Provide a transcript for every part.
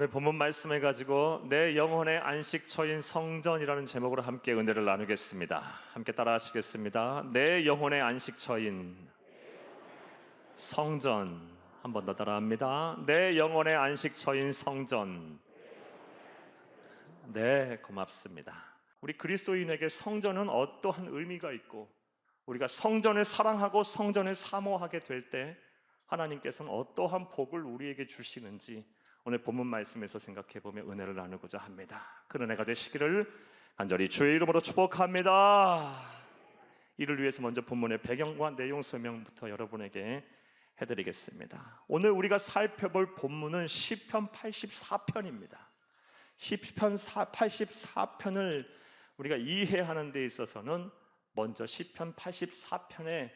오늘 본문 말씀을 가지고 내 영혼의 안식처인 성전이라는 제목으로 함께 은혜를 나누겠습니다. 함께 따라 하시겠습니다. 내 영혼의 안식처인 성전. 한 번 더 따라합니다. 내 영혼의 안식처인 성전. 네, 고맙습니다. 우리 그리스도인에게 성전은 어떠한 의미가 있고 우리가 성전을 사랑하고 성전을 사모하게 될 때 하나님께서는 어떠한 복을 우리에게 주시는지 오늘 본문 말씀에서 생각해보며 은혜를 나누고자 합니다. 그 은혜가 되시기를 간절히 주의 이름으로 축복합니다. 이를 위해서 먼저 본문의 배경과 내용 설명부터 여러분에게 해드리겠습니다. 오늘 우리가 살펴볼 본문은 시편 84편입니다. 시편 84편을 우리가 이해하는 데 있어서는 먼저 시편 84편의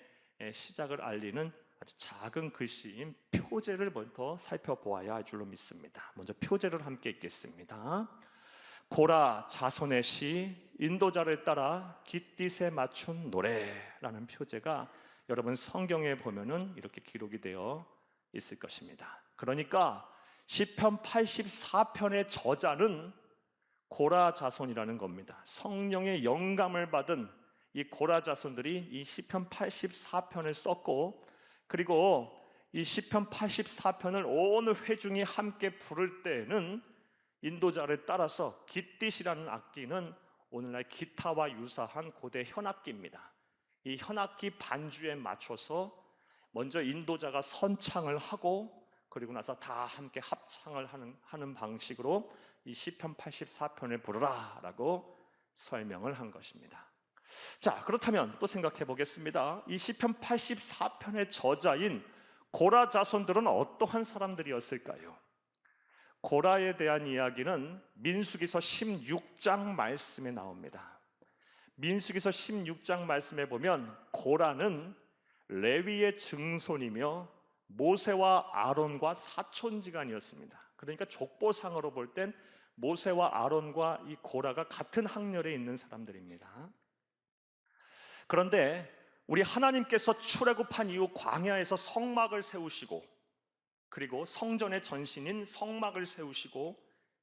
시작을 알리는 아주 작은 글씨인 표제를 먼저 살펴보아야 할 줄로 믿습니다. 먼저 표제를 함께 읽겠습니다. 고라 자손의 시 인도자를 따라 깃딧에 맞춘 노래라는 표제가 여러분 성경에 보면은 이렇게 기록이 되어 있을 것입니다. 그러니까 시편 84편의 저자는 고라 자손이라는 겁니다. 성령의 영감을 받은 이 고라 자손들이 이 시편 84편을 썼고, 그리고 이 시편 84편을 온 회중이 함께 부를 때에는 인도자를 따라서 깃딧이라는 악기는 오늘날 기타와 유사한 고대 현악기입니다. 이 현악기 반주에 맞춰서 먼저 인도자가 선창을 하고 그리고 나서 다 함께 합창을 하는 방식으로 이 시편 84편을 부르라라고 설명을 한 것입니다. 자, 그렇다면 또 생각해 보겠습니다. 이 시편 84편의 저자인 고라 자손들은 어떠한 사람들이었을까요? 고라에 대한 이야기는 민수기서 16장 말씀에 나옵니다. 민수기서 16장 말씀에 보면 고라는 레위의 증손이며 모세와 아론과 사촌지간이었습니다. 그러니까 족보상으로 볼 땐 모세와 아론과 이 고라가 같은 학렬에 있는 사람들입니다. 그런데 우리 하나님께서 출애굽한 이후 광야에서 성막을 세우시고 그리고 성전의 전신인 성막을 세우시고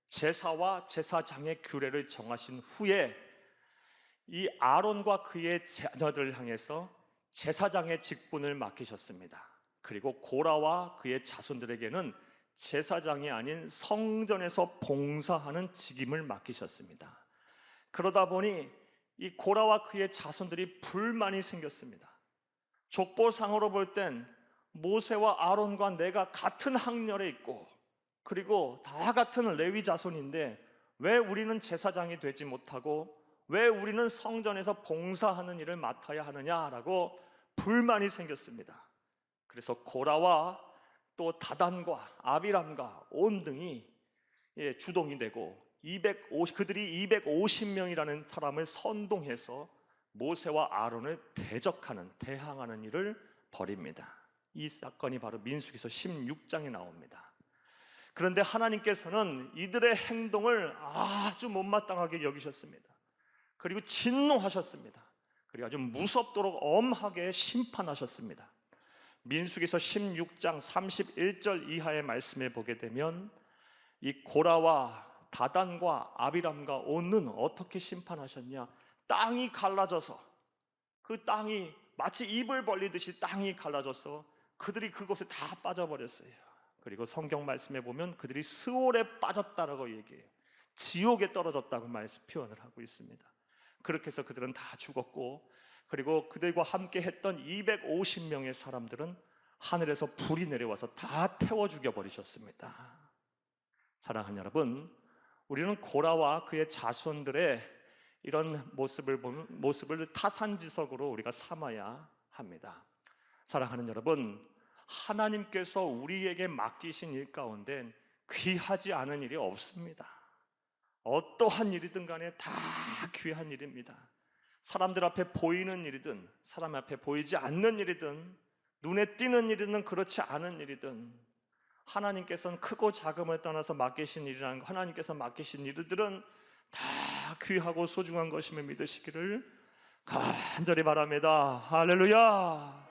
제사와 제사장의 규례를 정하신 후에 이 아론과 그의 자녀들을 향해서 제사장의 직분을 맡기셨습니다. 그리고 고라와 그의 자손들에게는 제사장이 아닌 성전에서 봉사하는 직임을 맡기셨습니다. 그러다 보니 이 고라와 그의 자손들이 불만이 생겼습니다. 족보상으로 볼 땐 모세와 아론과 내가 같은 학렬에 있고 그리고 다 같은 레위 자손인데 왜 우리는 제사장이 되지 못하고 왜 우리는 성전에서 봉사하는 일을 맡아야 하느냐라고 불만이 생겼습니다. 그래서 고라와 또 다단과 아비람과 온 등이 주동이 되고 그들이 250명이라는 사람을 선동해서 모세와 아론을 대항하는 일을 벌입니다. 이 사건이 바로 민수기서 16장에 나옵니다. 그런데 하나님께서는 이들의 행동을 아주 못마땅하게 여기셨습니다. 그리고 진노하셨습니다. 그리고 아주 무섭도록 엄하게 심판하셨습니다. 민수기서 16장 31절 이하의 말씀에 보게 되면 이 고라와 다단과 아비람과 온는 어떻게 심판하셨냐? 땅이 갈라져서 그 땅이 마치 입을 벌리듯이 땅이 갈라져서 그들이 그곳에 다 빠져버렸어요. 그리고 성경 말씀에 보면 그들이 스올에 빠졌다라고 얘기해요. 지옥에 떨어졌다고 표현을 하고 있습니다. 그렇게 해서 그들은 다 죽었고 그리고 그들과 함께 했던 250명의 사람들은 하늘에서 불이 내려와서 다 태워 죽여버리셨습니다. 사랑하는 여러분, 우리는 고라와 그의 자손들의 이런 모습을 타산지석으로 우리가 삼아야 합니다. 사랑하는 여러분, 하나님께서 우리에게 맡기신 일 가운데 귀하지 않은 일이 없습니다. 어떠한 일이든 간에 다 귀한 일입니다. 사람들 앞에 보이는 일이든 사람 앞에 보이지 않는 일이든 눈에 띄는 일이든 그렇지 않은 일이든 하나님께서는 크고 작음을 떠나서 맡기신 일이라는 거, 하나님께서 맡기신 일들은 다 귀하고 소중한 것임을 믿으시기를 간절히 바랍니다. 할렐루야.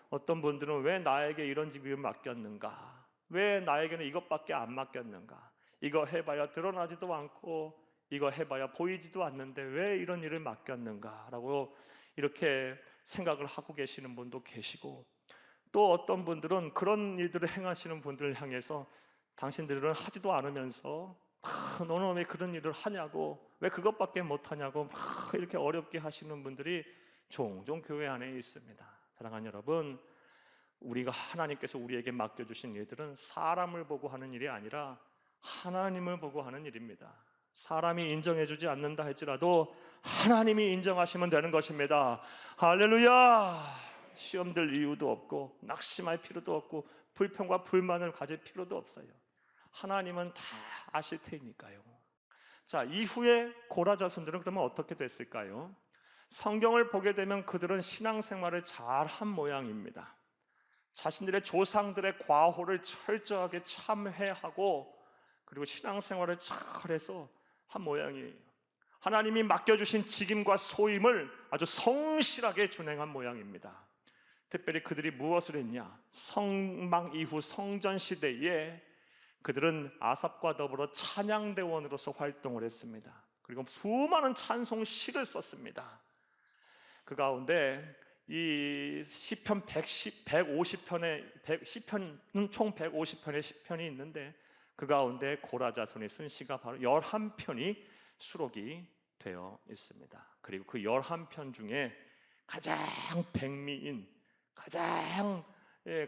어떤 분들은 왜 나에게 이런 직임을 맡겼는가? 왜 나에게는 이것밖에 안 맡겼는가? 이거 해봐야 드러나지도 않고 이거 해봐야 보이지도 않는데 왜 이런 일을 맡겼는가라고 이렇게 생각을 하고 계시는 분도 계시고, 또 어떤 분들은 그런 일들을 행하시는 분들을 향해서 당신들은 하지도 않으면서 너는 왜 그런 일을 하냐고, 왜 그것밖에 못하냐고 막 이렇게 어렵게 하시는 분들이 종종 교회 안에 있습니다. 사랑하는 여러분, 우리가 하나님께서 우리에게 맡겨주신 일들은 사람을 보고 하는 일이 아니라 하나님을 보고 하는 일입니다. 사람이 인정해주지 않는다 할지라도 하나님이 인정하시면 되는 것입니다. 할렐루야! 시험 들 이유도 없고 낙심할 필요도 없고 불평과 불만을 가질 필요도 없어요. 하나님은 다 아실 테니까요. 자, 이후에 고라 자손들은 그러면 어떻게 됐을까요? 성경을 보게 되면 그들은 신앙생활을 잘한 모양입니다. 자신들의 조상들의 과호를 철저하게 참회하고 그리고 신앙생활을 잘해서 한 모양이에요. 하나님이 맡겨주신 직임과 소임을 아주 성실하게 준행한 모양입니다. 특별히 그들이 무엇을 했냐? 성막 이후 성전 시대에 그들은 아삽과 더불어 찬양대원으로서 활동을 했습니다. 그리고 수많은 찬송시를 썼습니다. 그 가운데 이 시편 150편에 시편은 총 150편의 시편이 있는데 그 가운데 고라 자손이 쓴 시가 바로 11편이 수록이 되어 있습니다. 그리고 그 11편 중에 가장 백미인 가장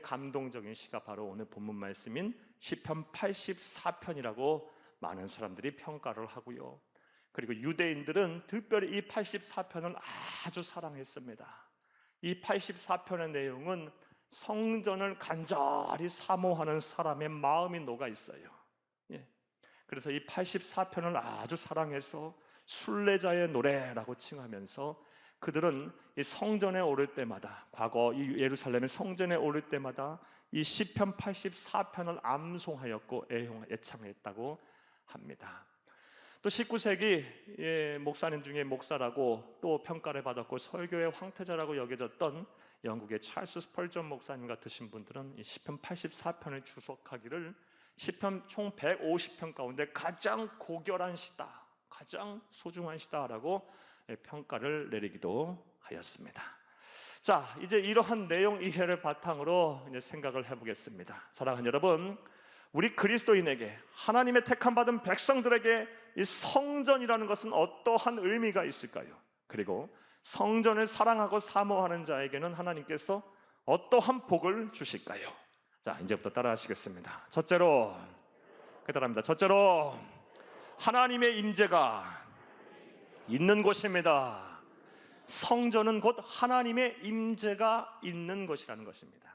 감동적인 시가 바로 오늘 본문 말씀인 시편 84편이라고 많은 사람들이 평가를 하고요. 그리고 유대인들은 특별히 이 84편을 아주 사랑했습니다. 이 84편의 내용은 성전을 간절히 사모하는 사람의 마음이 녹아 있어요. 그래서 이 84편을 아주 사랑해서 순례자의 노래라고 칭하면서 그들은 이 성전에 오를 때마다, 과거 이 예루살렘의 성전에 오를 때마다 이 시편 84편을 암송하였고 애창했다고 합니다. 또 19세기 목사님 중에 목사라고 또 평가를 받았고 설교의 황태자라고 여겨졌던 영국의 찰스 스펄전 목사님 같으신 분들은 이 시편 84편을 주석하기를 시편 총 150편 가운데 가장 고결한 시다, 가장 소중한 시다라고 평가를 내리기도 하였습니다. 자, 이제 이러한 내용 이해를 바탕으로 이제 생각을 해보겠습니다. 사랑하는 여러분, 우리 그리스도인에게, 하나님의 택함 받은 백성들에게 이 성전이라는 것은 어떠한 의미가 있을까요? 그리고 성전을 사랑하고 사모하는 자에게는 하나님께서 어떠한 복을 주실까요? 자, 이제부터 따라하시겠습니다. 첫째로, 따라합니다. 첫째로, 하나님의 임재가 있는 곳입니다. 성전은 곧 하나님의 임재가 있는 곳이라는 것입니다.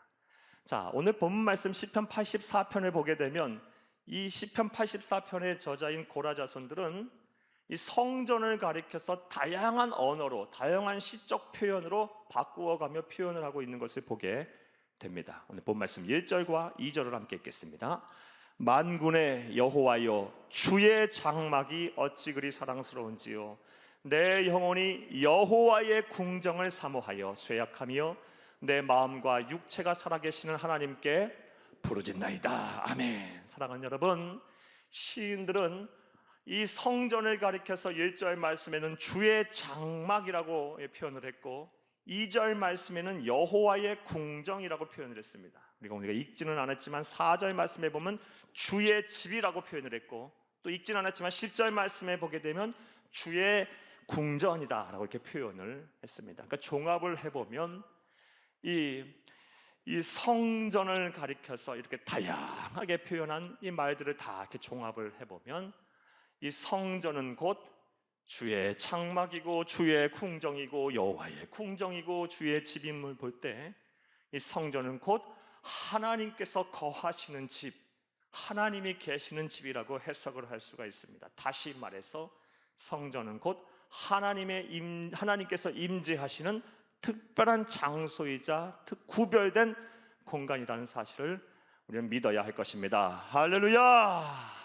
자, 오늘 본문 말씀 시편 84편을 보게 되면 이 시편 84편의 저자인 고라 자손들은 이 성전을 가리켜서 다양한 언어로, 다양한 시적 표현으로 바꾸어가며 표현을 하고 있는 것을 보게 됩니다. 오늘 본 말씀 1절과 2절을 함께 읽겠습니다. 만군의 여호와여, 주의 장막이 어찌 그리 사랑스러운지요. 내 영혼이 여호와의 궁정을 사모하여 쇠약하며 내 마음과 육체가 살아계시는 하나님께 부르짖나이다. 아멘. 사랑하는 여러분, 시인들은 이 성전을 가리켜서 1절 말씀에는 주의 장막이라고 표현을 했고 2절 말씀에는 여호와의 궁정이라고 표현을 했습니다. 그리고 우리가 읽지는 않았지만 4절 말씀에 보면 주의 집이라고 표현을 했고 또 읽지는 않았지만 10절 말씀에 보게 되면 주의 궁전이다 라고 이렇게 표현을 했습니다. 그러니까 종합을 해보면 이 성전을 가리켜서 이렇게 다양하게 표현한 이 말들을 다 이렇게 종합을 해보면 이 성전은 곧 주의 장막이고 주의 궁정이고 여호와의 궁정이고 주의 집임을 볼 때 이 성전은 곧 하나님께서 거하시는 집, 하나님이 계시는 집이라고 해석을 할 수가 있습니다. 다시 말해서 성전은 곧 하나님께서 임재하시는 특별한 장소이자 구별된 공간이라는 사실을 우리는 믿어야 할 것입니다. 할렐루야!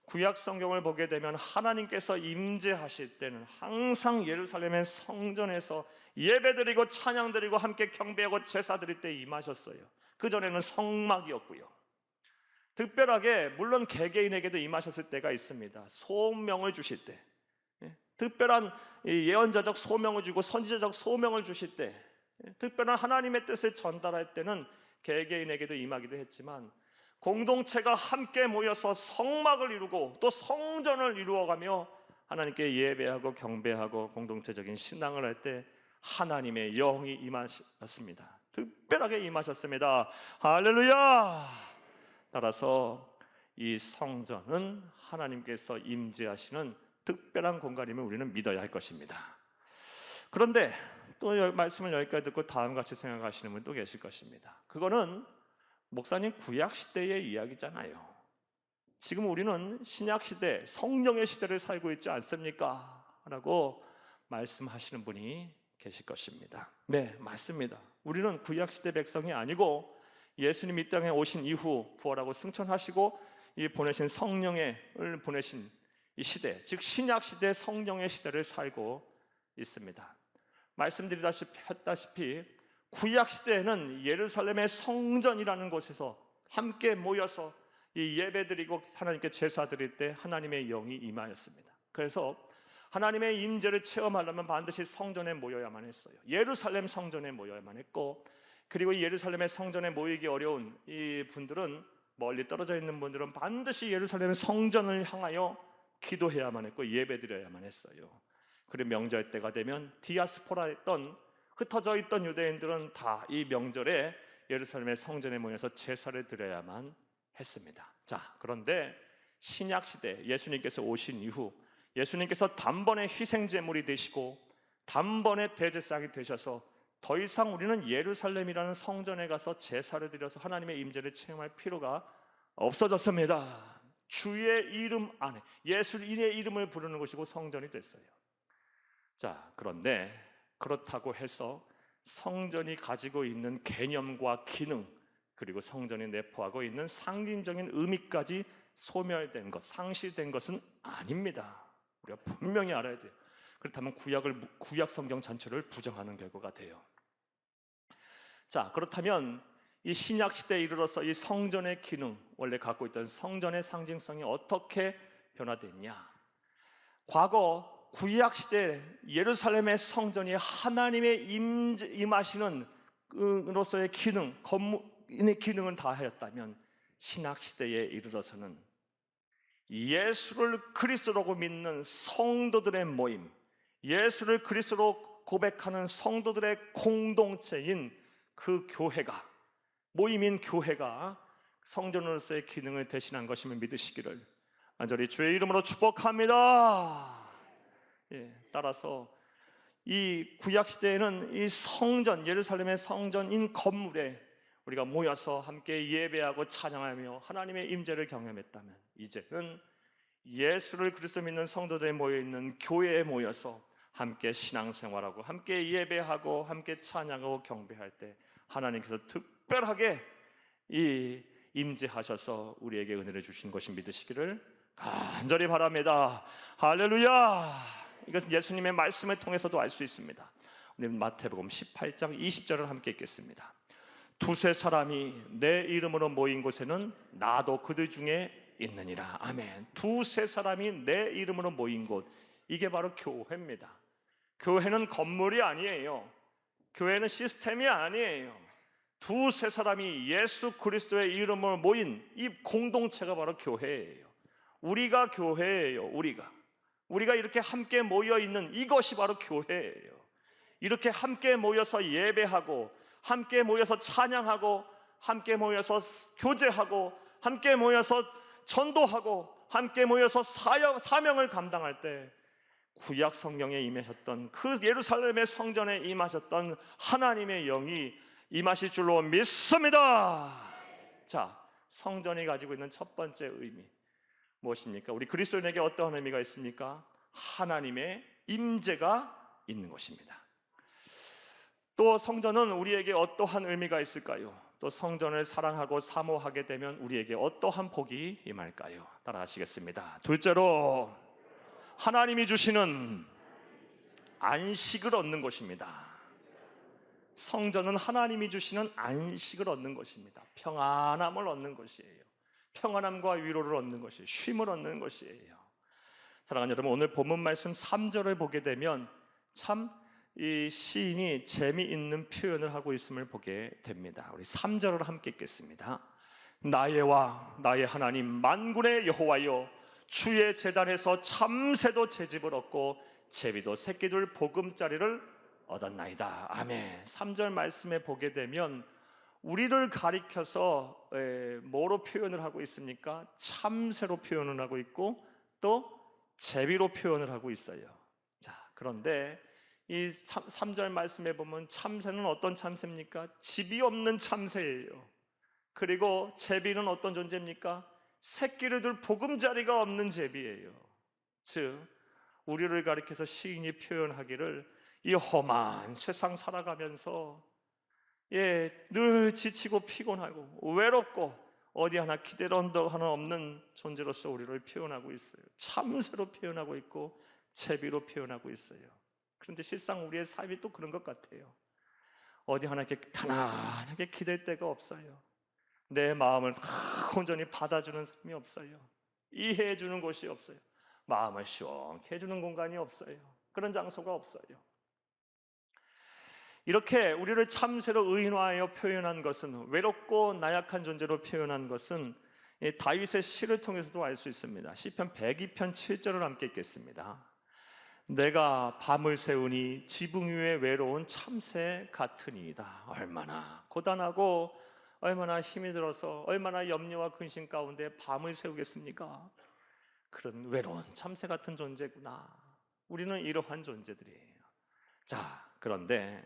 구약 성경을 보게 되면 하나님께서 임재하실 때는 항상 예루살렘의 성전에서 예배드리고 찬양드리고 함께 경배하고 제사 드릴 때 임하셨어요. 그전에는 성막이었고요. 특별하게 물론 개개인에게도 임하셨을 때가 있습니다. 소명을 주실 때, 특별한 예언자적 소명을 주고 선지자적 소명을 주실 때, 특별한 하나님의 뜻을 전달할 때는 개개인에게도 임하기도 했지만, 공동체가 함께 모여서 성막을 이루고 또 성전을 이루어가며 하나님께 예배하고 경배하고 공동체적인 신앙을 할 때 하나님의 영이 임하셨습니다. 특별하게 임하셨습니다. 할렐루야! 따라서 이 성전은 하나님께서 임재하시는 특별한 공간임을 우리는 믿어야 할 것입니다. 그런데 또 말씀을 여기까지 듣고 다음같이 생각하시는 분도 계실 것입니다. 그거는 목사님 구약시대의 이야기잖아요. 지금 우리는 신약시대, 성령의 시대를 살고 있지 않습니까? 라고 말씀하시는 분이 계실 것입니다. 네, 맞습니다. 우리는 구약시대 백성이 아니고 예수님 이 땅에 오신 이후 부활하고 승천하시고 이 보내신 성령을 보내신 이 시대, 즉 신약시대 성령의 시대를 살고 있습니다. 말씀드렸다시피 구약시대에는 예루살렘의 성전이라는 곳에서 함께 모여서 이 예배드리고 하나님께 제사 드릴 때 하나님의 영이 임하였습니다. 그래서 하나님의 임재를 체험하려면 반드시 성전에 모여야만 했어요. 예루살렘 성전에 모여야만 했고, 그리고 예루살렘의 성전에 모이기 어려운 이 분들은, 멀리 떨어져 있는 분들은 반드시 예루살렘의 성전을 향하여 기도해야만 했고 예배드려야만 했어요. 그리고 명절 때가 되면 디아스포라했던, 흩어져 있던 유대인들은 다 이 명절에 예루살렘의 성전에 모여서 제사를 드려야만 했습니다. 자, 그런데 신약시대 예수님께서 오신 이후 예수님께서 단번에 희생제물이 되시고 단번에 대제사장이 되셔서 더 이상 우리는 예루살렘이라는 성전에 가서 제사를 드려서 하나님의 임재를 체험할 필요가 없어졌습니다. 주의 이름 안에 예수의 이름을 부르는 것이고 성전이 됐어요. 자, 그런데 그렇다고 해서 성전이 가지고 있는 개념과 기능, 그리고 성전이 내포하고 있는 상징적인 의미까지 소멸된 것, 상실된 것은 아닙니다. 우리가 분명히 알아야 돼요. 그렇다면 구약 성경 전체를 부정하는 결과가 돼요. 자, 그렇다면 이 신약 시대에 이르러서 이 성전의 기능, 원래 갖고 있던 성전의 상징성이 어떻게 변화됐냐? 과거 구약 시대 예루살렘의 성전이 하나님의 임하시는 으로서의 기능, 건물의 기능을 다하였다면 신약 시대에 이르러서는 예수를 그리스도라고 믿는 성도들의 모임, 예수를 그리스도로 고백하는 성도들의 공동체인 그 교회가, 모임인 교회가 성전으로서의 기능을 대신한 것임을 믿으시기를 간절히 주의 이름으로 축복합니다. 따라서 이 구약 시대에는 이 성전, 예루살렘의 성전인 건물에 우리가 모여서 함께 예배하고 찬양하며 하나님의 임재를 경험했다면, 이제는 예수를 그리스도 믿는 성도들이 모여 있는 교회에 모여서 함께 신앙생활하고 함께 예배하고 함께 찬양하고 경배할 때 하나님께서 특별하게 이 임재하셔서 우리에게 은혜를 주신 것이 믿으시기를 간절히 바랍니다. 할렐루야! 이것은 예수님의 말씀을 통해서도 알 수 있습니다. 우리 마태복음 18장 20절을 함께 읽겠습니다. 두세 사람이 내 이름으로 모인 곳에는 나도 그들 중에 있느니라. 아멘. 두세 사람이 내 이름으로 모인 곳, 이게 바로 교회입니다. 교회는 건물이 아니에요. 교회는 시스템이 아니에요. 두세 사람이 예수 그리스도의 이름으로 모인 이 공동체가 바로 교회예요. 우리가 교회예요. 우리가 이렇게 함께 모여 있는 이것이 바로 교회예요. 이렇게 함께 모여서 예배하고 함께 모여서 찬양하고 함께 모여서 교제하고 함께 모여서 전도하고 함께 모여서 사명을 감당할 때 구약 성경에 임하셨던 그 예루살렘의 성전에 임하셨던 하나님의 영이 임하실 줄로 믿습니다. 자, 성전이 가지고 있는 첫 번째 의미 무엇입니까? 우리 그리스도인에게 어떠한 의미가 있습니까? 하나님의 임재가 있는 것입니다. 또 성전은 우리에게 어떠한 의미가 있을까요? 또 성전을 사랑하고 사모하게 되면 우리에게 어떠한 복이 임할까요? 따라하시겠습니다. 둘째로 하나님이 주시는 안식을 얻는 것입니다. 성전은 하나님이 주시는 안식을 얻는 것입니다. 평안함을 얻는 것이에요. 평안함과 위로를 얻는 것이, 쉼을 얻는 것이에요. 사랑하는 여러분, 오늘 본문 말씀 3절을 보게 되면 참 이 시인이 재미있는 표현을 하고 있음을 보게 됩니다. 우리 3절을 함께 읽겠습니다. 나의 왕, 나의 하나님, 만군의 여호와여, 주의 제단에서 참새도 제 집을 얻고 제비도 새끼들 보금자리를 얻었나이다. 아멘. 3절 말씀에 보게 되면 우리를 가리켜서 뭐로 표현을 하고 있습니까? 참새로 표현을 하고 있고 또 제비로 표현을 하고 있어요. 자, 그런데 이 3절 말씀에 보면 참새는 어떤 참새입니까? 집이 없는 참새예요. 그리고 제비는 어떤 존재입니까? 새끼를 둘 보금자리가 없는 제비예요. 즉 우리를 가리켜서 시인이 표현하기를 이 험한 세상 살아가면서 늘 지치고 피곤하고 외롭고 어디 하나 기댈 언덕 하나 없는 존재로서 우리를 표현하고 있어요. 참새로 표현하고 있고 제비로 표현하고 있어요. 그런데 실상 우리의 삶이 또 그런 것 같아요. 어디 하나 이렇게 편안하게 기댈 데가 없어요. 내 마음을 온전히 받아주는 사람이 없어요. 이해해 주는 곳이 없어요. 마음을 시원케 해주는 공간이 없어요. 그런 장소가 없어요. 이렇게 우리를 참새로 의인화하여 표현한 것은, 외롭고 나약한 존재로 표현한 것은 다윗의 시를 통해서도 알 수 있습니다. 시편 102편 7절을 함께 읽겠습니다. 내가 밤을 새우니 지붕 위에 외로운 참새 같으니이다. 얼마나 고단하고 얼마나 힘이 들어서 얼마나 염려와 근심 가운데 밤을 새우겠습니까? 그런 외로운 참새 같은 존재구나. 우리는 이러한 존재들이에요. 자, 그런데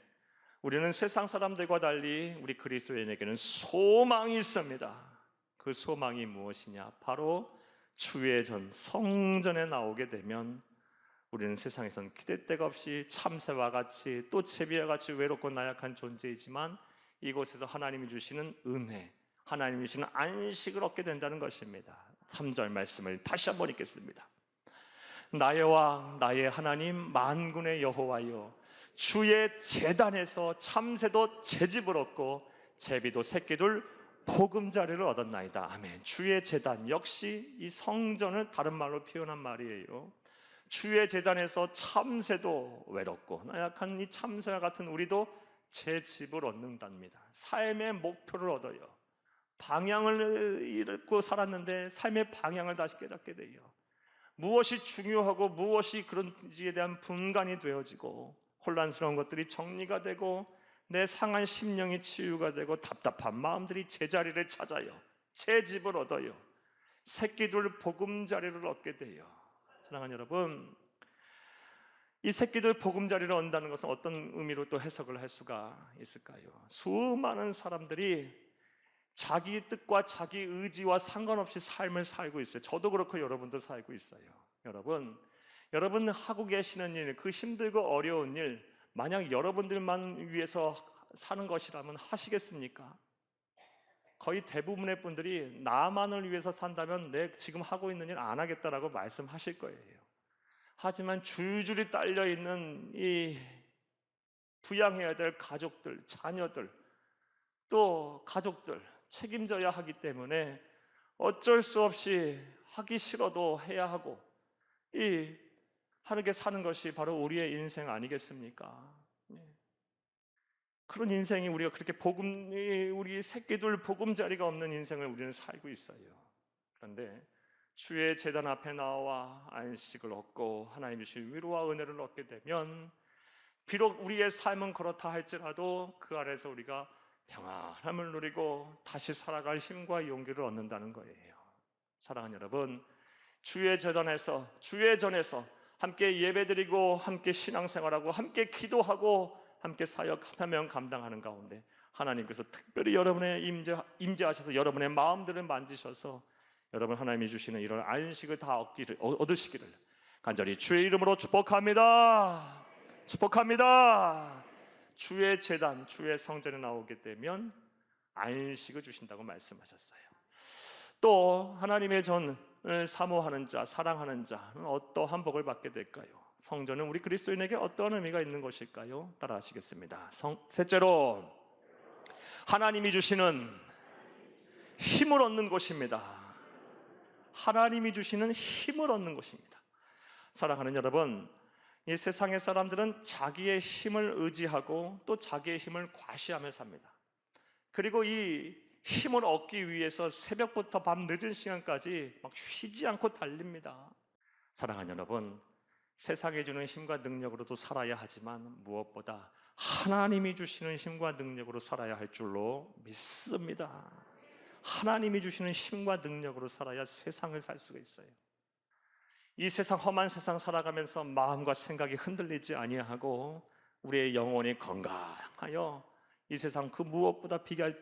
우리는 세상 사람들과 달리 우리 그리스도인에게는 소망이 있습니다. 그 소망이 무엇이냐? 바로 주의 전 성전에 나오게 되면 우리는 세상에선 기댈 데가 없이 참새와 같이 또 제비와 같이 외롭고 나약한 존재이지만 이곳에서 하나님이 주시는 은혜, 하나님이 주시는 안식을 얻게 된다는 것입니다. 3절 말씀을 다시 한번 읽겠습니다. 나의 왕, 나의 하나님, 만군의 여호와여, 주의 제단에서 참새도 제 집을 얻고 제비도 새끼들 보금자리를 얻었나이다. 아멘. 주의 제단, 역시 이 성전을 다른 말로 표현한 말이에요. 주의 제단에서 참새도 외롭고 나약한 이 참새와 같은 우리도 제 집을 얻는답니다. 삶의 목표를 얻어요. 방향을 잃고 살았는데 삶의 방향을 다시 깨닫게 돼요. 무엇이 중요하고 무엇이 그런지에 대한 분간이 되어지고 혼란스러운 것들이 정리가 되고 내 상한 심령이 치유가 되고 답답한 마음들이 제자리를 찾아요. 제 집을 얻어요. 새끼들 보금자리를 얻게 돼요. 사랑하는 여러분, 이 새끼들 보금자리를 얻는다는 것은 어떤 의미로 또 해석을 할 수가 있을까요? 수많은 사람들이 자기 뜻과 자기 의지와 상관없이 삶을 살고 있어요. 저도 그렇고 여러분도 살고 있어요. 여러분 하고 계시는 일, 그 힘들고 어려운 일, 만약 여러분들만 위해서 사는 것이라면 하시겠습니까? 거의 대부분의 분들이 나만을 위해서 산다면 내 지금 하고 있는 일 안 하겠다라고 말씀하실 거예요. 하지만 줄줄이 딸려있는 이 부양해야 될 가족들, 자녀들, 또 가족들 책임져야 하기 때문에 어쩔 수 없이 하기 싫어도 해야 하고 하게 사는 것이 바로 우리의 인생 아니겠습니까? 그런 인생이 우리가 그렇게 우리 새끼들 보금자리가 없는 인생을 우리는 살고 있어요. 그런데 주의 제단 앞에 나와 안식을 얻고 하나님이 주신 위로와 은혜를 얻게 되면 비록 우리의 삶은 그렇다 할지라도 그 안에서 우리가 평안함을 누리고 다시 살아갈 힘과 용기를 얻는다는 거예요. 사랑하는 여러분, 주의 제단에서 주의 전에서 함께 예배드리고 함께 신앙생활하고 함께 기도하고 함께 사역 사명 감당하는 가운데 하나님께서 특별히 여러분의 임재하셔서 여러분의 마음들을 만지셔서 여러분 하나님이 주시는 이런 안식을 다 얻으시기를 간절히 주의 이름으로 축복합니다. 축복합니다. 주의 제단, 주의 성전에 나오게 되면 안식을 주신다고 말씀하셨어요. 또 하나님의 전을 사모하는 자, 사랑하는 자는 어떠한 복을 받게 될까요? 성전은 우리 그리스도인에게 어떠한 의미가 있는 것일까요? 따라 하시겠습니다. 셋째로 하나님이 주시는 힘을 얻는 곳입니다. 하나님이 주시는 힘을 얻는 것입니다. 사랑하는 여러분, 이 세상의 사람들은 자기의 힘을 의지하고 또 자기의 힘을 과시하며 삽니다. 그리고 이 힘을 얻기 위해서 새벽부터 밤 늦은 시간까지 막 쉬지 않고 달립니다. 사랑하는 여러분, 세상이 주는 힘과 능력으로도 살아야 하지만 무엇보다 하나님이 주시는 힘과 능력으로 살아야 할 줄로 믿습니다. 하나님이 주시는 힘과 능력으로 살아야 세상을 살 수가 있어요. 이 세상, 험한 세상 살아가면서 마음과 생각이 흔들리지 아니하고 우리의 영혼이 건강하여 이 세상 그 무엇보다 비할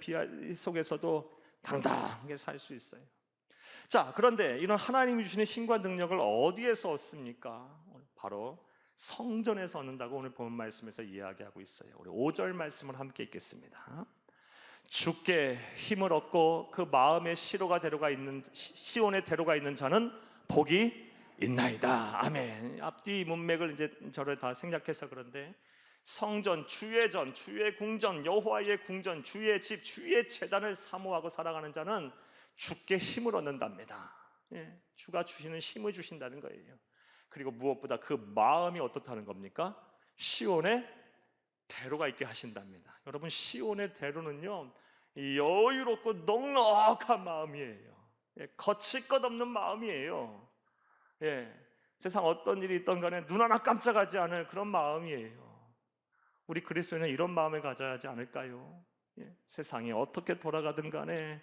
속에서도 당당하게 살 수 있어요. 자, 그런데 이런 하나님이 주시는 힘과 능력을 어디에서 얻습니까? 바로 성전에서 얻는다고 오늘 본 말씀에서 이야기하고 있어요. 우리 5절 말씀을 함께 읽겠습니다. 주께 힘을 얻고 그 마음의 시온의 대로가 있는 자는 복이 있나이다. 아멘. 앞뒤 문맥을 이제 저를 다 생략해서 그런데 성전, 주의 전, 주의 궁전, 여호와의 궁전, 주의 집, 주의 제단을 사모하고 살아가는 자는 주께 힘을 얻는답니다. 예, 주가 주시는 힘을 주신다는 거예요. 그리고 무엇보다 그 마음이 어떻다는 겁니까? 시온의 대로가 있게 하신답니다. 여러분, 시온의 대로는요, 여유롭고 넉넉한 마음이에요. 예, 거칠 것 없는 마음이에요. 예, 세상 어떤 일이 있던 간에 눈 하나 깜짝하지 않을 그런 마음이에요. 우리 그리스도인은 이런 마음을 가져야 하지 않을까요? 예, 세상이 어떻게 돌아가든 간에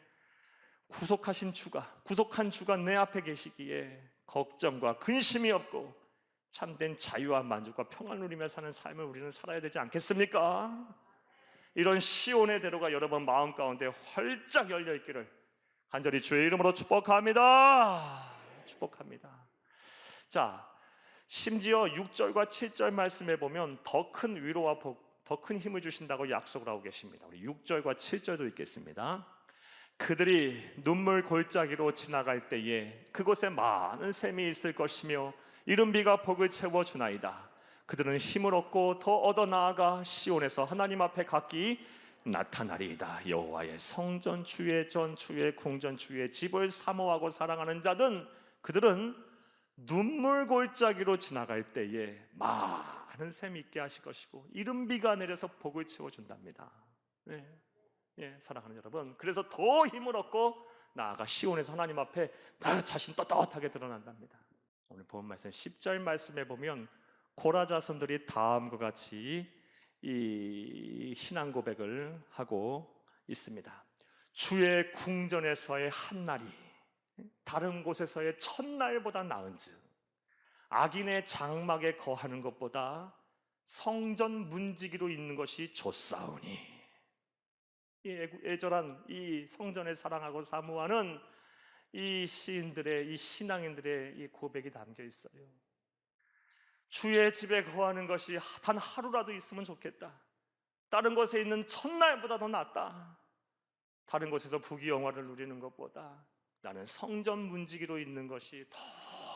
구속한 주가 내 앞에 계시기에 걱정과 근심이 없고 참된 자유와 만족과 평안을 누리며 사는 삶을 우리는 살아야 되지 않겠습니까? 이런 시온의 대로가 여러분 마음 가운데 활짝 열려 있기를 간절히 주의 이름으로 축복합니다. 자, 심지어 6절과 7절 말씀에 보면 더 큰 위로와 복, 더 큰 힘을 주신다고 약속을 하고 계십니다. 우리 6절과 7절도 읽겠습니다. 그들이 눈물 골짜기로 지나갈 때에 그곳에 많은 샘이 있을 것이며 이른 비가 복을 채워주나이다. 그들은 힘을 얻고 더 얻어 나아가 시온에서 하나님 앞에 각기 나타나리이다. 여호와의 성전, 주의 전, 주의 궁전, 주의 집을 사모하고 사랑하는 자든 그들은 눈물 골짜기로 지나갈 때에 많은 샘이 있게 하실 것이고 이른 비가 내려서 복을 채워준답니다. 네. 예, 사랑하는 여러분, 그래서 더 힘을 얻고 나아가 시온에서 하나님 앞에 나 자신 떳떳하게 드러난답니다. 오늘 본 말씀 10절 말씀에 보면 고라 자손들이 다음과 같이 이 신앙 고백을 하고 있습니다. 주의 궁전에서의 한날이 다른 곳에서의 첫날보다 나은즉 악인의 장막에 거하는 것보다 성전 문지기로 있는 것이 좋사오니. 이 애절한 이 성전을 사랑하고 사모하는 이 시인들의, 이 신앙인들의 이 고백이 담겨 있어요. 주의 집에 거하는 것이 단 하루라도 있으면 좋겠다. 다른 곳에 있는 첫날보다 더 낫다. 다른 곳에서 부귀영화를 누리는 것보다 나는 성전 문지기로 있는 것이 더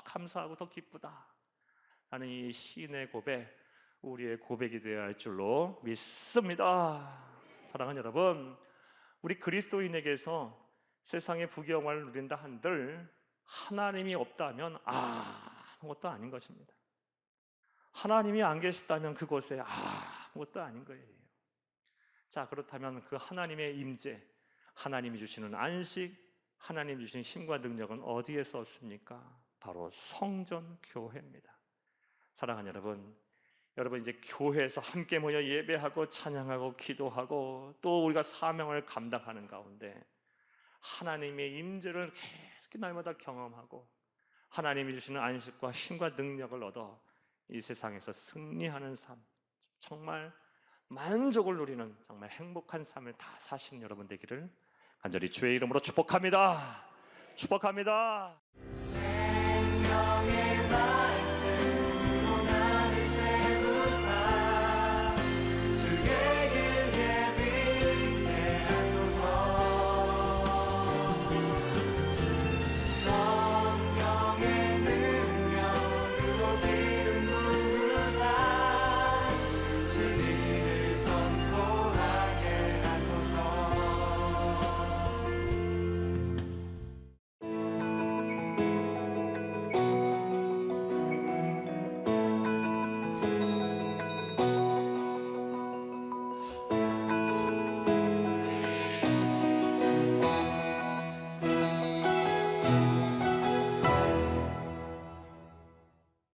감사하고 더 기쁘다. 라는 이 시인의 고백, 우리의 고백이 되어야 할 줄로 믿습니다. 사랑하는 여러분, 우리 그리스도인에게서 세상의 부귀영화를 누린다 한들 하나님이 없다면 아무것도 아닌 것입니다. 하나님이 안 계시다면 그곳에 아무것도 아닌 거예요. 자, 그렇다면 그 하나님의 임재, 하나님이 주시는 안식, 하나님이 주시는 힘과 능력은 어디에서 얻습니까? 바로 성전 교회입니다. 사랑하는 여러분 이제 교회에서 함께 모여 예배하고 찬양하고 기도하고 또 우리가 사명을 감당하는 가운데 하나님의 임재를 계속 날마다 경험하고 하나님이 주시는 안식과 힘과 능력을 얻어 이 세상에서 승리하는 삶, 정말 만족을 누리는 정말 행복한 삶을 다 사시는 여러분 되기를 간절히 주의 이름으로 축복합니다.